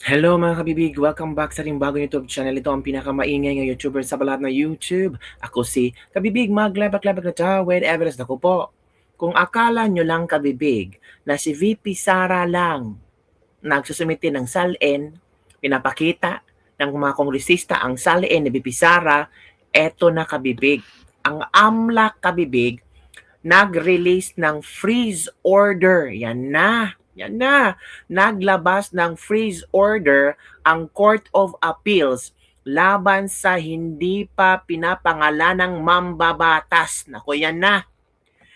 Hello mga kabibig! Welcome back sa ating bagong YouTube channel. Ito ang pinakamaingay ng YouTuber sa balat ng YouTube. Ako si Kabibig, maglabak-labak na ta with evidence. Naku po, kung akala nyo lang kabibig na si VP Sara lang nagsusumiti ng salin, pinapakita ng mga kongresista ang salin ni VP Sara, eto na kabibig. Ang AMLAC kabibig, nag-release ng freeze order. Yan na. Naglabas ng freeze order ang Court of Appeals laban sa hindi pa pinapangalanang mambabatas. Naku, yan na.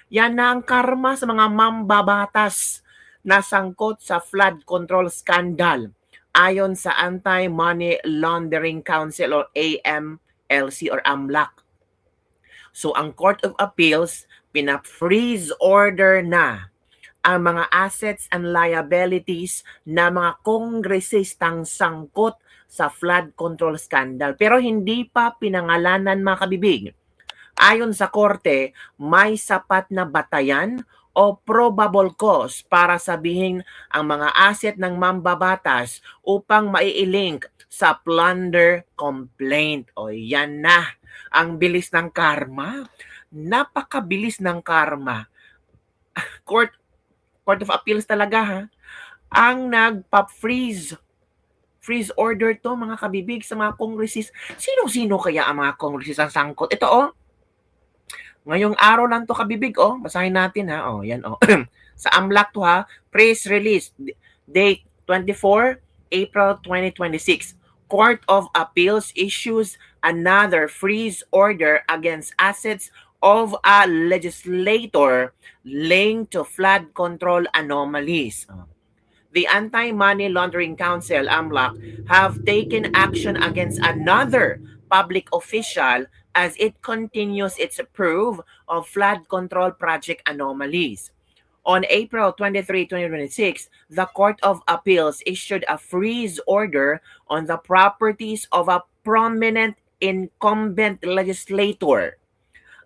Yan na ang karma sa mga mambabatas na sangkot sa flood control scandal ayon sa Anti-Money Laundering Council or AMLC or AMLAC. So ang Court of Appeals pina-freeze order na ang mga assets and liabilities na mga kongresistang sangkot sa flood control scandal. Pero hindi pa pinangalanan mga kabibig. Ayon sa korte, may sapat na batayan o probable cause para sabihin ang mga asset ng mambabatas upang mailink sa plunder complaint. O yan na, ang bilis ng karma. Napakabilis ng karma. Court of Appeals talaga ha, ang nagpa-freeze order to mga kabibig sa mga kongresist. Sino-sino kaya ang mga kongresist ang sangkot? Ito ngayong araw lang to kabibig basahin natin ha, yan sa AMLAC to ha, press release, date 24 April 2026. Court of Appeals issues another freeze order against assets of a legislator linked to flood control anomalies. The Anti-Money Laundering Council, AMLAC, have taken action against another public official as it continues its probe of flood control project anomalies. On April 23, 2026, the Court of Appeals issued a freeze order on the properties of a prominent incumbent legislator,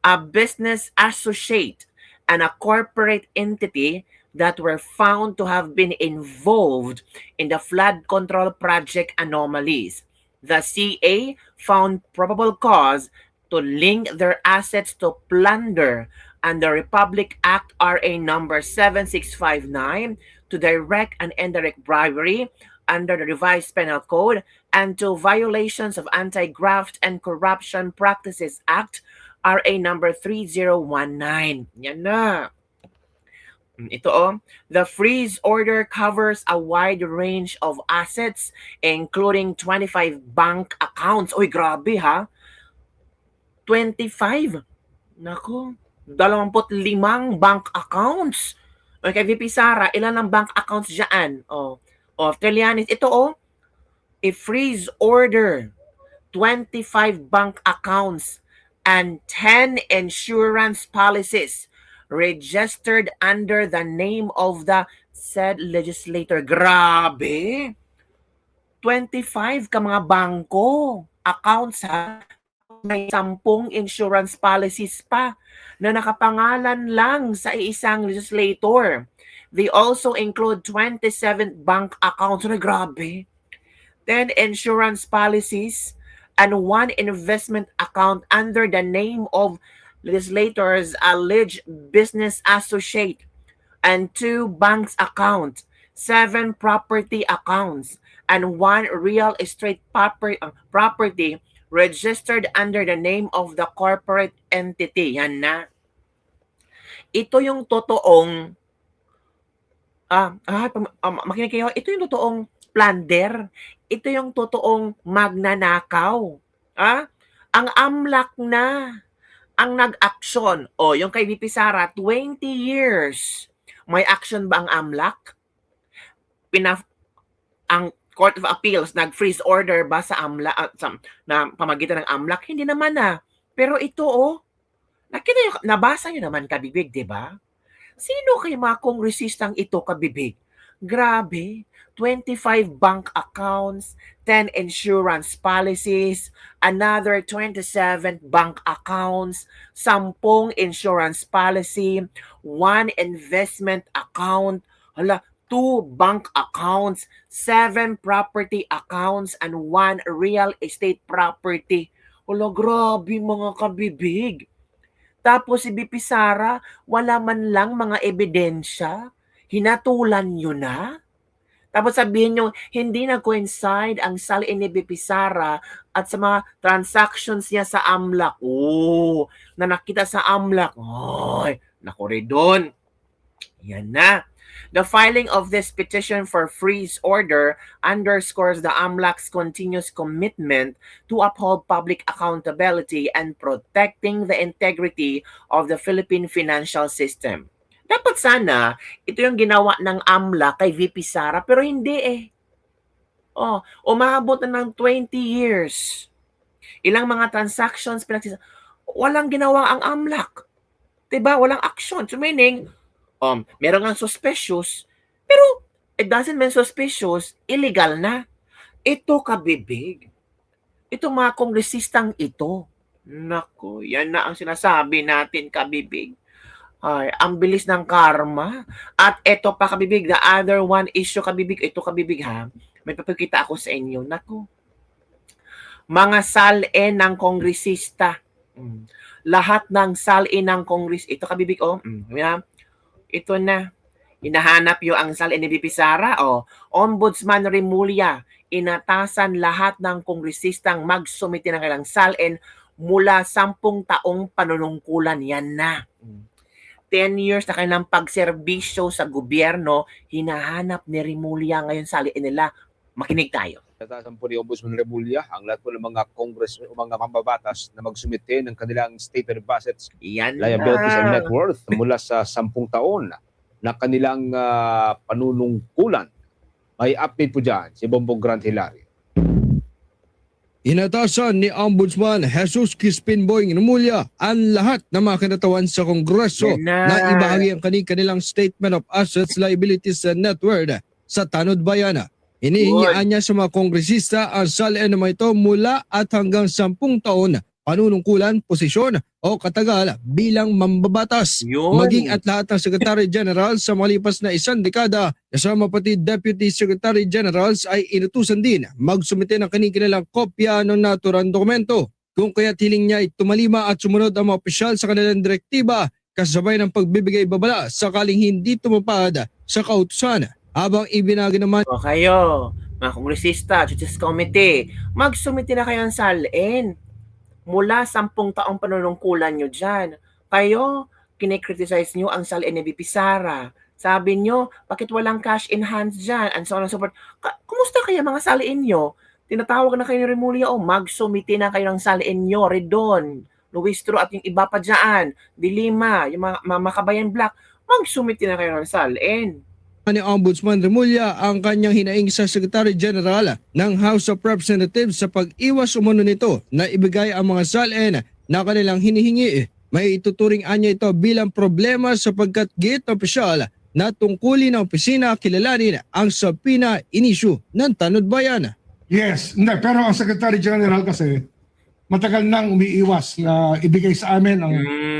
a business associate, and a corporate entity that were found to have been involved in the flood control project anomalies. The CA found probable cause to link their assets to plunder under Republic Act RA number 7659 to direct and indirect bribery under the revised penal code and to violations of Anti-Graft and Corruption Practices Act RA number 3019. Yan na. Ito the freeze order covers a wide range of assets including 25 bank accounts. Uy, grabe ha. 25. Nako, 25 bank accounts. O kay VP Sara, ilan ang bank accounts diyan? Trillanes, ito a freeze order. 25 bank accounts and 10 insurance policies registered under the name of the said legislator. Grabe! 25 ka mga bangko, accounts ha, may 10 insurance policies pa na nakapangalan lang sa isang legislator. They also include 27 bank accounts. Grabe! 10 insurance policies and 1 investment account under the name of legislators alleged business associate, and 2 banks account, 7 property accounts, and 1 real estate property registered under the name of the corporate entity. Yan na. Ito yung totoong makinig kayo, ito yung totoong plunder. Ito yung totoong magnanakaw. Ang AMLAC na ang nag-aksyon. Yung kay VP Sara, 20 years. May action ba ang AMLAC? Ang Court of Appeals nag-freeze order ba sa AMLAC na pamagitan ng AMLAC? Hindi naman na. Pero ito nabasa nyo naman kabibig, di ba? Sino kay mga kongresistang ito kabibig? Grabe, 25 bank accounts, 10 insurance policies, another 27 bank accounts, 10 insurance policy, 1 investment account, 2 bank accounts, 7 property accounts, and 1 real estate property. Wala, grabe mga kabibig. Tapos si BP Sara, wala man lang mga ebidensya. Hinatulan nyo na? Tapos sabihin nyo, hindi nag-coincide ang salin ni BP Sara at sa mga transactions niya sa AMLAC. Oh, na nakita sa AMLAC. Ay, naku rin doon. Yan na. The filing of this petition for freeze order underscores the AMLAC's continuous commitment to uphold public accountability and protecting the integrity of the Philippine financial system. Dapat sana, ito yung ginawa ng AMLAC kay VP Sara, pero hindi eh. Oh, umabot na ng 20 years. Ilang mga transactions walang ginawa ang AMLAC. Diba? Walang action. So meaning, meron nga suspicious, pero it doesn't mean suspicious, illegal na. Ito kabibig. Ito mga kongresistang ito. Naku, yan na ang sinasabi natin kabibig. Ay, ang bilis ng karma. At ito pa kabibig, the other one issue kabibig, ito kabibig ha, may papakita ako sa inyo. Naku, mga salin ng kongresista. Lahat ng salin ng kongres, ito kabibig, ito na. Hinahanap yung ang salin ni BP Sara, Ombudsman Remulla, inatasan lahat ng kongresistang magsumite ng kailang salin mula 10 taong panunungkulan. Yan na. 10 years na kanilang pagserbisyo sa gobyerno, hinahanap ni Remulla ngayon sa aliin nila. Makinig tayo. Natasan po ni Ombudsman Remulla ang lahat po ng mga Congress o mga mambabatas na magsumite ng kanilang statement of assets, liabilities and net worth mula sa 10 taon na kanilang panunungkulan. May update po dyan si Bongbong Grant Hilario. Inatasan ni Ombudsman Jesus Crispin Boying Remulla ang lahat ng mga kinatawan sa Kongreso na ibahagi ang kanilang Statement of Assets, Liabilities and Net Worth sa Tanod Bayan. Inihingian niya sa mga kongresista ang salin na ito mula at hanggang 10 taon panunungkulan, posisyon o katagal bilang mambabatas. Maging at lahat ng Secretary General sa malipas na 1 dekada, kasama pati Deputy Secretary Generals ay inutusan din magsumite ng kanilang kopya ng naturang dokumento. Kung kaya't hiling niya ay tumalima at sumunod ang mga opisyal sa kanilang direktiba kasabay ng pagbibigay babala sakaling hindi tumupad sa kautusan. Habang ibinagi naman kayo, mga kongresista, Justice Committee, magsumite na kayo ng salin. Mula 10 taong panunungkulan nyo dyan. Kayo, kinikriticize nyo ang salin ni BP Sara. Sabi nyo, bakit walang cash in hands dyan? And so on and so forth. Kumusta kaya mga salin nyo? Tinatawag na kayo ni Remulla, magsumite na kayo ng salin nyo, Redon, Luistro at yung iba pa dyan, Dilima, yung mga Makabayan Black, magsumite na kayo ng salin. Ni Ombudsman Remulla ang kanyang hinaing sa Secretary General ng House of Representatives sa pag-iwas umano nito na ibigay ang mga salin na kanilang hinihingi. May ituturing anya ito bilang problema sapagkat gate opisyal na tungkulin ng opisina kilalanin ang subpoena inisyu ng Tanod Bayan. Yes, pero ang Secretary General kasi matagal nang umiiwas na ibigay sa amin ang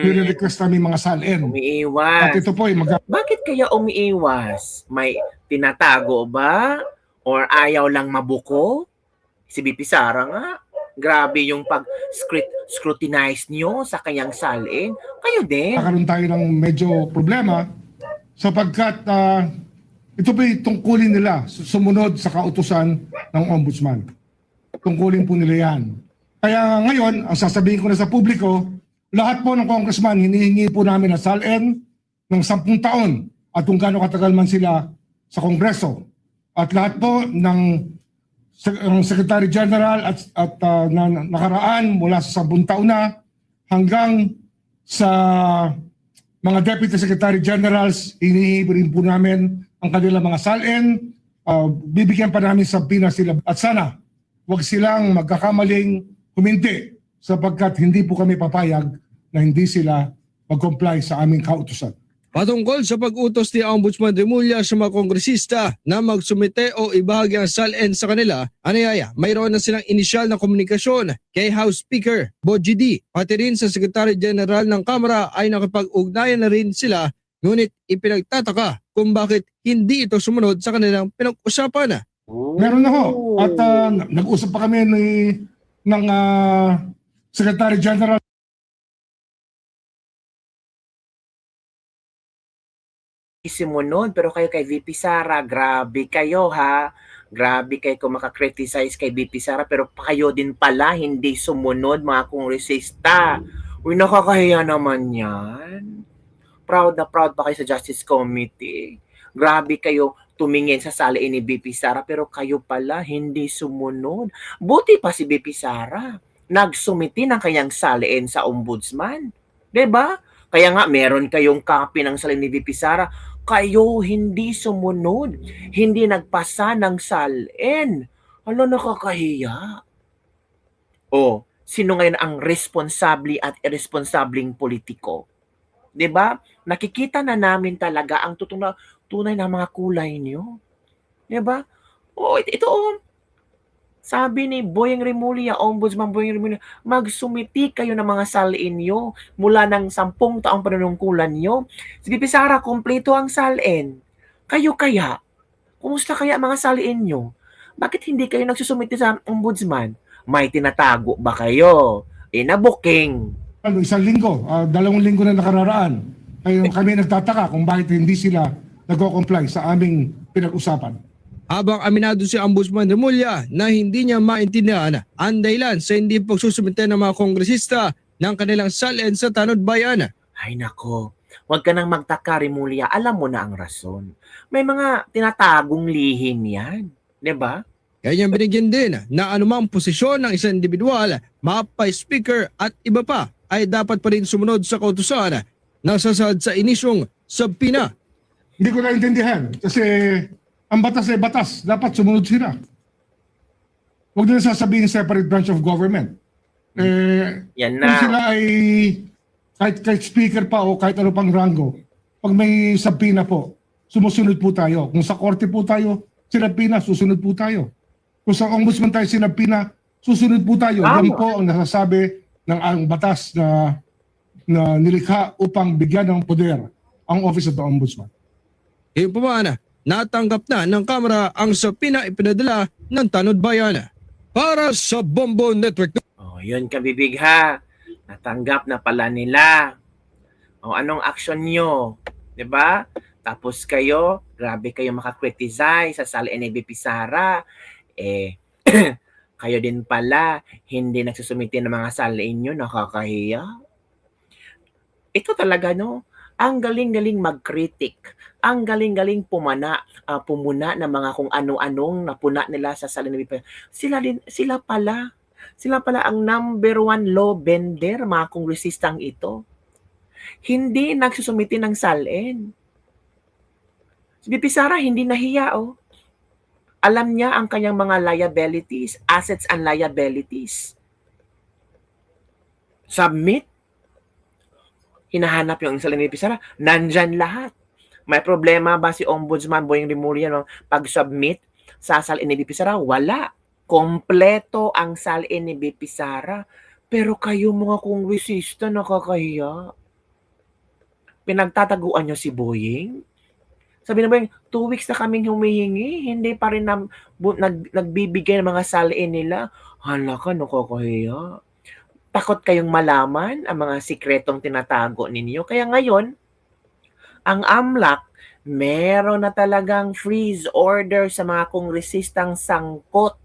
nire-request namin mga salin. Umiiwas. At ito po ay Bakit kaya umiiwas? May tinatago ba? Or ayaw lang mabuko? Si BP Sara nga, grabe yung pag-scrutinize nyo sa kanyang salin. Kayo din. Nakaroon tayo ng medyo problema sapagkat ito po ay tungkulin nila sumunod sa kautusan ng Ombudsman. Tungkulin po nila yan. Kaya ngayon, ang sasabihin ko na sa publiko, lahat po ng congressman, hinihingi po namin ang salin ng 10 taon at kung gaano katagal man sila sa Kongreso. At lahat po ng Secretary General at na nakaraan mula sa 10 taon na hanggang sa mga Deputy Secretary Generals, hinihingi rin po namin ang kanilang mga salin. Bibigyan pa namin sa subpoena sila. At sana, huwag silang magkakamaling huminti sapagkat hindi po kami papayag na hindi sila mag-comply sa aming kautusan. Patungkol sa pag-utos ni Ombudsman Remulla sa mga kongresista na magsumite o ibahagi ang salin sa kanila, mayroon na silang inisyal na komunikasyon kay House Speaker Bogie D. Pati rin sa Secretary General ng Kamara ay nakipag-ugnayan na rin sila, ngunit ipinagtataka kung bakit hindi ito sumunod sa kanilang pinag-usapan. Meron na ho. At nag-usap pa kami ng Secretary General. Sumunod, pero kayo kay VP Sara, grabe kayo ha. Grabe kayo kung makakriticize kay VP Sara, pero kayo din pala hindi sumunod mga kongresista. Uy, nakakahiya naman yan. Proud na proud pa kayo sa Justice Committee. Grabe kayo tumingin sa saliin ni VP Sara, pero kayo pala hindi sumunod. Buti pa si VP Sara, nagsumiti ng kanyang saliin sa ombudsman. 'Di ba? Kaya nga meron kayong copy ng saliin ni VP Sara. Kayo hindi sumunod, hindi nagpasa ng salin. Ano, nakakahiya. O, sino ngayon ang responsable at irresponsableng politiko? 'Di ba? Nakikita na namin talaga ang tunay na mga kulay niyo. 'Di ba? O, ito sabi ni Boyeng Remulla, Ombudsman Boyeng Remulla, magsumiti kayo ng mga salin nyo mula ng 10 taong panunungkulan nyo. Si VP Sara, kumpleto ang salin. Kayo kaya? Kumusta kaya mga salin nyo? Bakit hindi kayo nagsusumiti sa Ombudsman? May tinatago ba kayo? Nabuking. Isang linggo, 2 linggo na nakararaan. Kami nagtataka kung bakit hindi sila nag-comply sa aming pinag-usapan. Habang aminado si Ombudsman Remulla na hindi niya maintindihan ang dahilan sa hindi pagsusumite ng mga kongresista ng kanilang salin sa Tanod Bayan. Ay nako, huwag ka nang magtaka, Remulla. Alam mo na ang rason. May mga tinatagong lihim yan. 'Di ba? Kaya niya binigyan din na anumang posisyon ng isang individual, mapa-speaker at iba pa ay dapat pa rin sumunod sa kautusan na sasad sa inisyong subpoena. Hindi ko naintindihan kasi ang batas ay batas. Dapat sumunod sila. Huwag nila sasabihin separate branch of government. Yan Kung na. sila ay kahit speaker pa o kahit ano pang rango, pag may subpoena po, sumusunod po tayo. Kung sa korte po tayo, sinabpina, susunod po tayo. Kung sa ombudsman tayo sinabpina, susunod po tayo. Yan po ang nasasabi ng ang batas na nilikha upang bigyan ng poder ang Office of the Ombudsman. Ngayon po natanggap na ng Kamara ang subpoena ipinadala ng Tanod Bayan. Para sa Bombo Network. Oh, yun kabibig ha. Natanggap na pala nila. O, anong action nyo? 'Di ba? Tapos kayo, grabe kayo makakriticize sa salin ni VP Sara. Kayo din pala, hindi nagsusumiti ng mga salin nyo, nakakahiya. Ito talaga, no? Ang galing-galing mag-critic. Ang galing-galing pumuna ng mga kung ano-anong napuna nila sa salin ni VP. Sila pala ang number 1 law bender, mga kongresistang ito. Hindi nagsusumiti ng salin. Si VP Sara hindi nahiya, oh. Alam niya ang kanyang mga liabilities, assets and liabilities. Submit. Hinahanap yung salin ni VP Sara. Nandyan lahat. May problema ba si Ombudsman Boyeng Remulla no? Pag-submit sa salin ni VP Sara? Wala. Kompleto ang salin ni VP Sara. Pero kayo mga kongresista, nakakahiya. Pinagtataguan nyo si Boyeng? Sabi na Boyeng, 2 weeks na kaming humihingi, hindi pa rin nagbibigay ng mga salin nila. Hala ka, nakakahiya. Takot kayong malaman ang mga sikretong tinatago ninyo. Kaya ngayon, ang AMLAC, meron na talagang freeze order sa mga kongresistang sangkot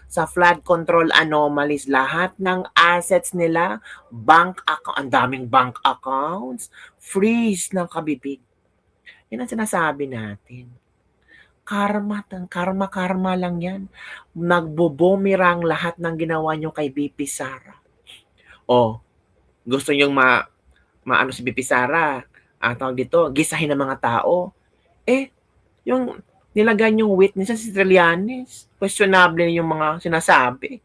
sa flood control anomalies. Lahat ng assets nila, bank account, ang daming bank accounts, freeze ng kabibig. Yan ang sinasabi natin. Karma lang yan. Nagbobomirang lahat ng ginawa nyo kay VP Sara. O, gusto nyong maano si VP Sara, ang tawag dito, gisahin ng mga tao. Yung nilagay yung witness si Trillanes, questionable yung mga sinasabi.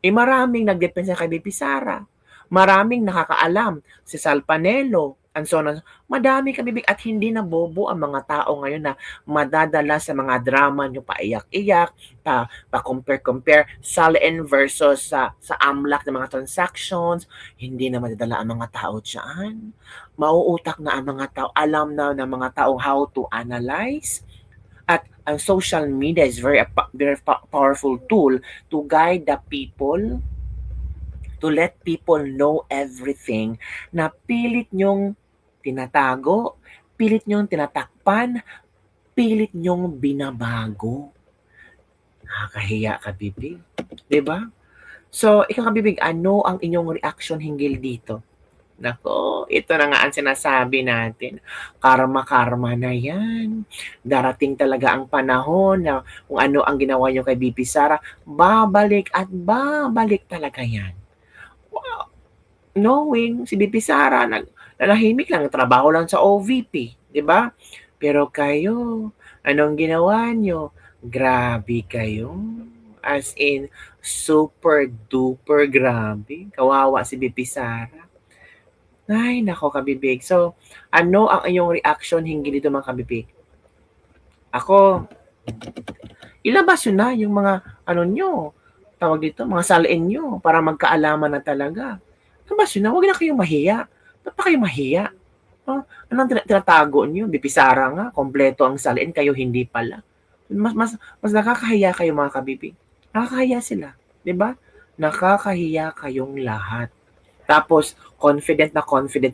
Maraming nagdepensa kay VP Sara. Maraming nakakaalam. Si Sal Panelo, and so on. Madami kabibig at hindi na bobo ang mga tao ngayon na madadala sa mga drama nyo paiyak-iyak, pa-compare Salin versus sa AMLAC ng mga transactions. Hindi na madadala ang mga tao dyan. Mauutak na ang mga tao. Alam na ng mga tao how to analyze. At ang social media is very powerful tool to guide the people, to let people know everything na pilit nyong tinatago, pilit nyong tinatakpan, pilit nyong binabago. Nakakahiya ka, bibig. Diba? So, ikaw kabibig, ano ang inyong reaction hinggil dito? Nako, ito na nga ang sinasabi natin. Karma-karma na yan. Darating talaga ang panahon na kung ano ang ginawa nyo kay BP Sara, babalik at babalik talaga yan. Wow. Knowing si BP Sara, nanahimik lang, trabaho lang sa OVP, di ba? Pero kayo, anong ginawa nyo? Grabe kayo. As in, super duper grabe. Kawawa si BP Sara. Ay, nako kabibig. So, ano ang iyong reaction hinggil dito mga kabibig? Ako, ilabas yun na yung mga, nyo, tawag dito, mga salin nyo, para magkaalaman na talaga. Ilabas yun na, huwag na kayong mahiya. Ba't pa kayo mahiya? Anong tinatago nyo? BP Sara nga, kompleto ang salin, kayo hindi pala. Mas nakakahiya kayo mga kabibig. Nakakahiya sila, di ba? Nakakahiya kayong lahat. Tapos, confident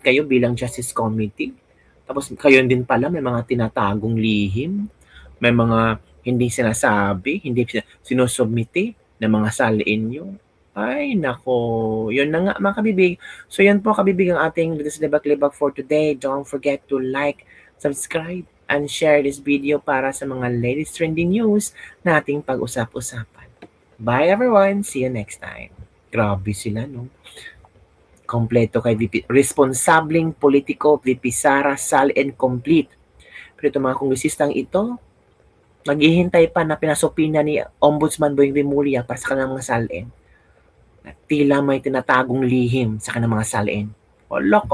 kayo bilang Justice Committee. Tapos, kayo din pala, may mga tinatagong lihim. May mga hindi sinasabi, hindi sinusubmiti ng mga salin nyo. Ay, nako. Yun na nga, mga kabibig. So, yun po, kabibig, ang ating Latest Libag-Libag for today. Don't forget to like, subscribe, and share this video para sa mga latest trending news na ating pag-usap-usapan. Bye, everyone. See you next time. Grabe sila, no? Kompleto kay VP. Responsableng politiko, VP Sara, Salin complete. Pero itong mga kongresistang ito, naghihintay pa na pinasopina ni Ombudsman Boying Rimulya para sa kanilang mga salin. Tila may tinatagong lihim sa kanilang mga salin. Wala ko.